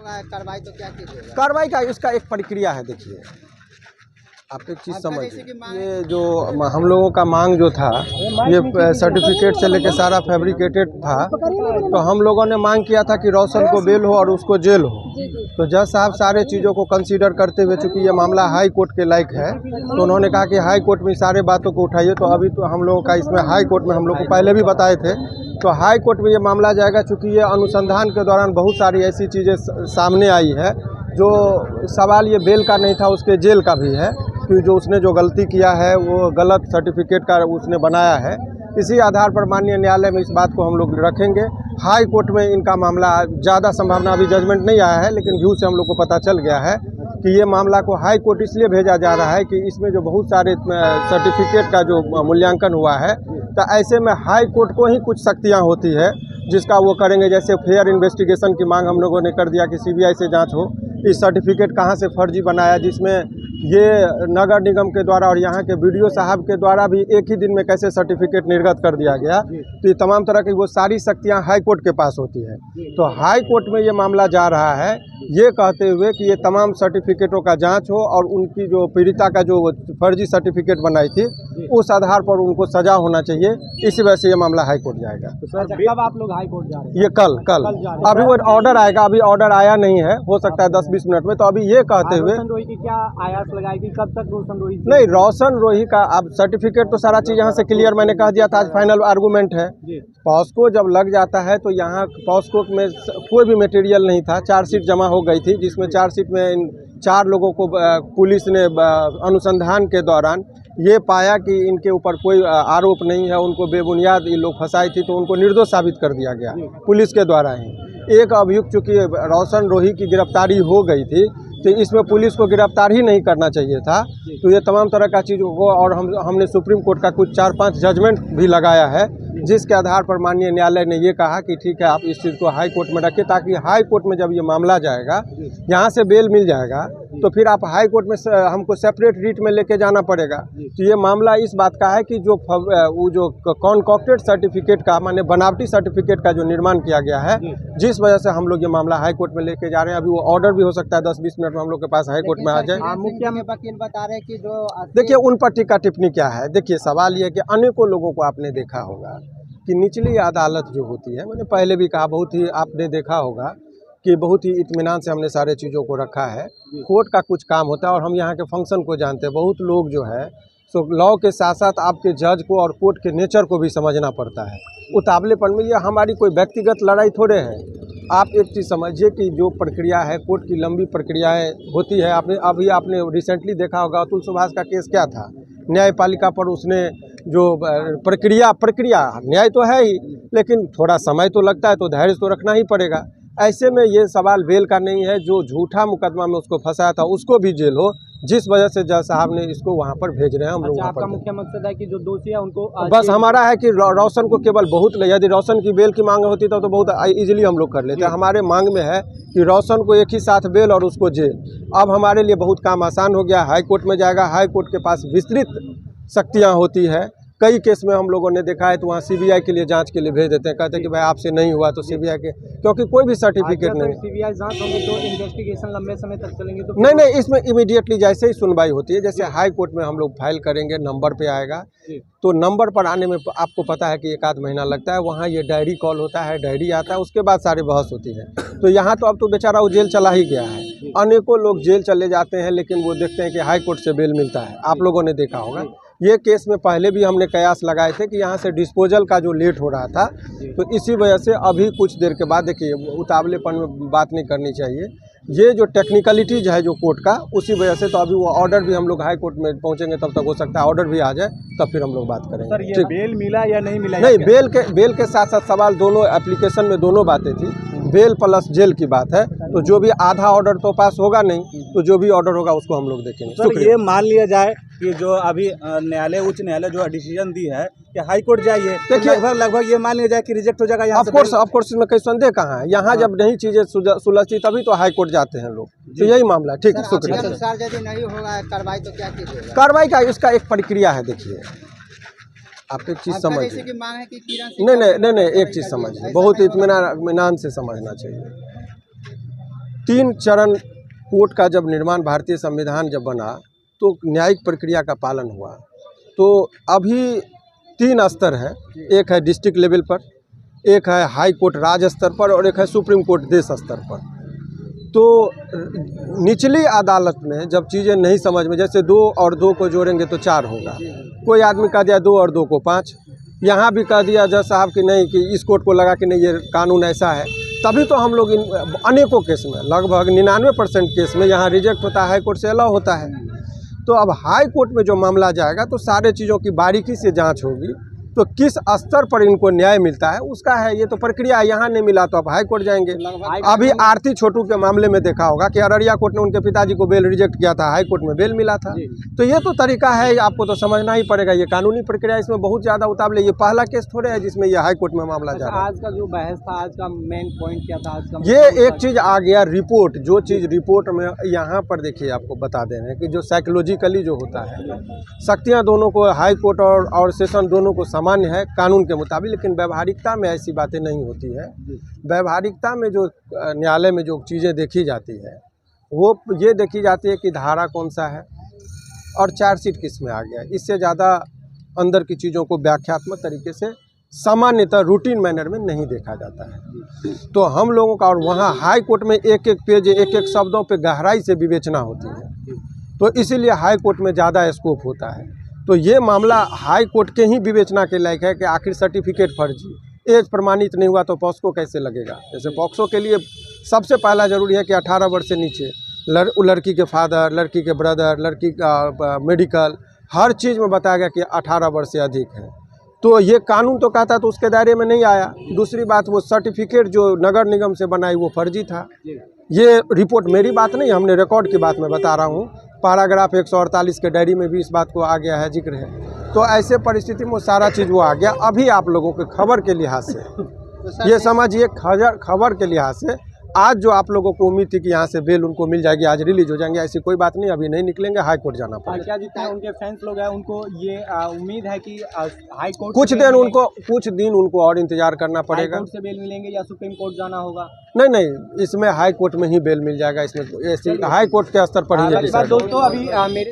कार्रवाई तो क्या कीजिएगा? कार्रवाई का इसका एक प्रक्रिया है। देखिए, आप एक चीज़ समझिए, ये जो हम लोगों का मांग जो था, ये सर्टिफिकेट से लेके सारा फैब्रिकेटेड था। तो हम लोगों ने मांग किया था कि रोशन को बेल हो और उसको जेल हो। तो जज साहब सारे चीज़ों को कंसीडर करते हुए, चूँकि ये मामला हाई कोर्ट के लायक है, तो उन्होंने कहा कि हाई कोर्ट में सारे बातों को उठाइए। तो अभी तो हम लोगों का इसमें हाई कोर्ट में हम लोग को पहले भी बताए थे, तो हाई कोर्ट में ये मामला जाएगा। चूँकि ये अनुसंधान के दौरान बहुत सारी ऐसी चीज़ें सामने आई है, जो सवाल ये बेल का नहीं था, उसके जेल का भी है, कि जो उसने जो गलती किया है वो गलत सर्टिफिकेट का उसने बनाया है। इसी आधार पर माननीय न्यायालय में इस बात को हम लोग रखेंगे। हाई कोर्ट में इनका मामला ज़्यादा संभावना, अभी जजमेंट नहीं आया है, लेकिन व्यू से हम लोग को पता चल गया है कि ये मामला को हाई कोर्ट इसलिए भेजा जा रहा है कि इसमें जो बहुत सारे सर्टिफिकेट का जो मूल्यांकन हुआ है, तो ऐसे में हाई कोर्ट को ही कुछ शक्तियाँ होती है जिसका वो करेंगे। जैसे फेयर इन्वेस्टिगेशन की मांग हम लोगों ने कर दिया कि सीबीआई से जांच हो, इस सर्टिफिकेट कहाँ से फर्जी बनाया, जिसमें ये नगर निगम के द्वारा और यहाँ के बीडीओ साहब के द्वारा भी एक ही दिन में कैसे सर्टिफिकेट निर्गत कर दिया गया। तो ये तमाम तरह की वो सारी शक्तियाँ हाई कोर्ट के पास होती है। तो हाई कोर्ट में ये मामला जा रहा है, ये कहते हुए कि ये तमाम सर्टिफिकेटों का जांच हो और उनकी जो पीड़िता का जो फर्जी सर्टिफिकेट बनाई थी, उस आधार पर उनको सजा होना चाहिए। इसी वजह से ये मामला हाई कोर्ट जाएगा। तो सर, कब आप लोग हाई कोर्ट जा रहे हैं? ये कल अभी वो ऑर्डर आएगा, अभी ऑर्डर आया नहीं है, हो सकता है 10-20 मिनट में। तो अभी ये कहते हुए रोशन रोही की क्या आयास लगाएगी, कब तक रोशन रोही? नहीं, रोशन रोही का अब सर्टिफिकेट तो सारा चीज़ यहाँ से क्लियर मैंने कह दिया था, आज फाइनल आर्गूमेंट है। पॉस्को जब लग जाता है तो यहाँ पॉस्को में कोई भी मटेरियल नहीं था, चार्जशीट जमा हो गई थी, जिसमें चार्जशीट में इन 4 लोगों को पुलिस ने अनुसंधान के दौरान ये पाया कि इनके ऊपर कोई आरोप नहीं है, उनको बेबुनियाद ये लोग फंसाई थी, तो उनको निर्दोष साबित कर दिया गया पुलिस के द्वारा ही। एक अभियुक्त चूँकि रोशन रोही की गिरफ्तारी हो गई थी, तो इसमें पुलिस को गिरफ्तार ही नहीं करना चाहिए था। तो ये तमाम तरह का चीज़ हो, और हमने सुप्रीम कोर्ट का कुछ 4-5 जजमेंट भी लगाया है, जिसके आधार पर माननीय न्यायालय ने ये कहा कि ठीक है, आप इस चीज़ को हाई कोर्ट में रखें, ताकि हाई कोर्ट में जब ये मामला जाएगा, यहाँ से बेल मिल जाएगा, तो फिर आप हाई कोर्ट में हमको सेपरेट रीट में लेके जाना पड़ेगा। तो ये मामला इस बात का है कि जो वो जो कॉन्कॉक्टेड सर्टिफिकेट का, माने बनावटी सर्टिफिकेट का जो निर्माण किया गया है, जिस वजह से हम लोग ये मामला हाई कोर्ट में लेके जा रहे हैं। अभी वो ऑर्डर भी हो सकता है 10-20 मिनट में हम लोग के पास हाई कोर्ट में आ जाए। मुख्य वकील बता रहे हैं कि जो देखिए, उन पर टीका टिप्पणी क्या है। देखिए, सवाल ये है कि अनेकों लोगों को आपने देखा होगा कि निचली अदालत जो होती है, मैंने पहले भी कहा, बहुत ही आपने देखा होगा कि बहुत ही इत्मीनान से हमने सारे चीज़ों को रखा है। कोर्ट का कुछ काम होता है और हम यहाँ के फंक्शन को जानते हैं। बहुत लोग जो है सो लॉ के साथ साथ आपके जज को और कोर्ट के नेचर को भी समझना पड़ता है। उतावलेपन में ये हमारी कोई व्यक्तिगत लड़ाई थोड़े है। आप एक चीज़ समझिए कि जो प्रक्रिया है, कोर्ट की लंबी प्रक्रियाएं होती है। आपने रिसेंटली देखा होगा, अतुल सुभाष का केस क्या था, न्यायपालिका पर उसने जो प्रक्रिया न्याय तो है ही, लेकिन थोड़ा समय तो लगता है, तो धैर्य तो रखना ही पड़ेगा। ऐसे में ये सवाल बेल का नहीं है। जो झूठा मुकदमा में उसको फंसाया था, उसको भी जेल हो, जिस वजह से जज साहब ने इसको वहाँ पर भेज रहे हैं हम लोग। आपका मुख्य मकसद है कि जो दोषी है उनको बस हमारा है कि रोशन को केवल बहुत, यदि रोशन की बेल की मांग होती तो बहुत इजीली हम लोग कर लेते हैं। हमारे मांग में है कि रोशन को एक ही साथ बेल और उसको जेल। अब हमारे लिए बहुत काम आसान हो गया, हाई कोर्ट में जाएगा। हाई कोर्ट के पास विस्तृत शक्तियाँ होती है। कई केस में हम लोगों ने देखा है, तो वहाँ सीबीआई के लिए जांच के लिए भेज देते हैं, कहते हैं कि भाई आपसे नहीं हुआ तो सीबीआई के, क्योंकि कोई भी सर्टिफिकेट नहीं। सीबीआई जांच होगी तो इन्वेस्टिगेशन लंबे समय तक चलेंगे तो नहीं, इसमें इमीडिएटली जैसे ही सुनवाई होती है, जैसे हाई कोर्ट में हम लोग फाइल करेंगे, नंबर पे आएगा, तो नंबर पर आने में आपको पता है कि 1-आध महीना लगता है। वहाँ ये डायरी कॉल होता है, डायरी आता है, उसके बाद सारी बहस होती है। तो यहाँ तो अब तो बेचारा वो जेल चला ही गया है। अनेकों लोग जेल चले जाते हैं, लेकिन वो देखते हैं कि हाई कोर्ट से बेल मिलता है। आप लोगों ने देखा होगा, ये केस में पहले भी हमने कयास लगाए थे कि यहाँ से डिस्पोजल का जो लेट हो रहा था, तो इसी वजह से अभी कुछ देर के बाद, देखिए, उतावलेपन में बात नहीं करनी चाहिए। ये जो टेक्निकलिटीज है जो कोर्ट का, उसी वजह से तो अभी वो ऑर्डर भी हम लोग हाई कोर्ट में पहुँचेंगे, तब तक हो सकता है ऑर्डर भी आ जाए, तब फिर हम लोग बात करेंगे। सर, ये बेल मिला या नहीं मिला? नहीं, बेल के साथ साथ सवाल दोनों एप्लीकेशन में दोनों बातें थी, बेल प्लस जेल की बात है। तो जो भी आधा ऑर्डर तो पास होगा नहीं, तो जो भी ऑर्डर होगा उसको हम लोग देखेंगे। सर, ये मान लिया जाए कि जो अभी उच्च न्यायालय जो डिसीजन दी है कि हाई कोर्ट जाइए, देखिए, लगभग ये मान लिया जाए कि रिजेक्ट हो जाएगा यहाँ। ऑफ कोर्स इसमें कोई संदेह कहाँ है। यहाँ जब नहीं चीजें सुलझती तभी तो हाई कोर्ट जाते हैं लोग। तो यही मामला। ठीक है, शुक्रिया। यदि नहीं होगा कार्रवाई तो क्या कीजिएगा? कार्रवाई का इसका एक प्रक्रिया है। देखिए, आप एक चीज़ समझिए। नहीं, एक चीज़ समझिए, बहुत इत्मीनान से समझना चाहिए। 3 चरण कोर्ट का जब निर्माण, भारतीय संविधान जब बना तो न्यायिक प्रक्रिया का पालन हुआ। तो अभी 3 स्तर है, एक है डिस्ट्रिक्ट लेवल पर, एक है हाई कोर्ट राज्य स्तर पर और एक है सुप्रीम कोर्ट देश स्तर पर। तो निचली अदालत में जब चीज़ें नहीं समझ में, जैसे 2 और 2 को जोड़ेंगे तो 4 होगा, कोई आदमी कह दिया 2 और 2 को 5, यहाँ भी कह दिया जज साहब कि नहीं कि इस कोर्ट को लगा कि नहीं ये कानून ऐसा है, तभी तो हम लोग इन अनेकों केस में, लगभग 99% केस में यहाँ रिजेक्ट होता है, हाई कोर्ट से अलाउ होता है। तो अब हाई कोर्ट में जो मामला जाएगा तो सारे चीज़ों की बारीकी से जांच होगी, तो किस स्तर पर इनको न्याय मिलता है उसका है, ये तो प्रक्रिया यहाँ नहीं मिला तो अब हाई कोर्ट जाएंगे। अभी आरती छोटू के मामले में देखा होगा कि अररिया कोर्ट ने उनके पिताजी को बेल रिजेक्ट किया था, हाई कोर्ट में बेल मिला था। तो ये तो तरीका है, आपको तो समझना ही पड़ेगा, ये कानूनी प्रक्रिया, इसमें बहुत ज़्यादा उतावले, ये पहला केस थोड़े है जिसमें ये हाई कोर्ट में मामला जा रहा है। आज का जो बहस था, आज का मेन पॉइंट क्या था? आज का ये एक चीज़ आ गया रिपोर्ट, जो चीज़ रिपोर्ट में यहाँ पर देखिए आपको बता दे रहे हैं कि जो साइकोलॉजिकली जो होता है, शक्तियाँ दोनों को, हाई कोर्ट और सेशन दोनों को सामान्य है कानून के मुताबिक, लेकिन व्यवहारिकता में ऐसी बातें नहीं होती है। व्यवहारिकता में जो न्यायालय में जो चीज़ें देखी जाती है वो ये देखी जाती है कि धारा कौन सा है और चार्जशीट किस में आ गया, इससे ज़्यादा अंदर की चीज़ों को व्याख्यात्मक तरीके से सामान्यतः रूटीन मैनर में नहीं देखा जाता है। तो हम लोगों का, और वहाँ हाई कोर्ट में एक एक पेज, एक एक शब्दों पे गहराई से विवेचना होती है, तो इसीलिए हाई कोर्ट में ज़्यादा स्कोप होता है। तो ये मामला हाई कोर्ट के ही विवेचना के लायक है कि आखिर सर्टिफिकेट फर्जी, एज प्रमाणित नहीं हुआ तो पॉक्सो कैसे लगेगा। जैसे पॉक्सो के लिए सबसे पहला जरूरी है कि 18 वर्ष से नीचे लड़की के फादर, लड़की के ब्रदर, लड़की का मेडिकल, हर चीज़ में बताया गया कि 18 वर्ष से अधिक है। तो ये कानून तो कहता तो उसके दायरे में नहीं आया। दूसरी बात, वो सर्टिफिकेट जो नगर निगम से बनाई वो फर्जी था। ये रिपोर्ट मेरी बात नहीं, हमने रिकॉर्ड की बात मैं बता रहा हूँ, पैराग्राफ 148 के डायरी में भी इस बात को आ गया है, जिक्र है। तो ऐसे परिस्थिति में वो सारा चीज़ वो आ गया। अभी आप लोगों के खबर के लिहाज से ये समझिए, खबर के लिहाज से आज जो आप लोगों को उम्मीद थी कि यहाँ से बेल उनको मिल जाएगी, आज रिलीज हो जाएंगे, ऐसी कोई बात नहीं, अभी नहीं निकलेंगे, हाई कोर्ट जाना पड़ेगा। क्या जितने उनके फैंस लोग हैं उनको ये उम्मीद है कि हाई कोर्ट कुछ दिन उनको और इंतजार करना पड़ेगा। हाई कोर्ट से बेल मिलेंगे या सुप्रीम कोर्ट जाना होगा? नहीं, इसमें हाई कोर्ट में ही बेल मिल जाएगा, इसमें हाई कोर्ट के स्तर पर ही। दोस्तों अभी मेरे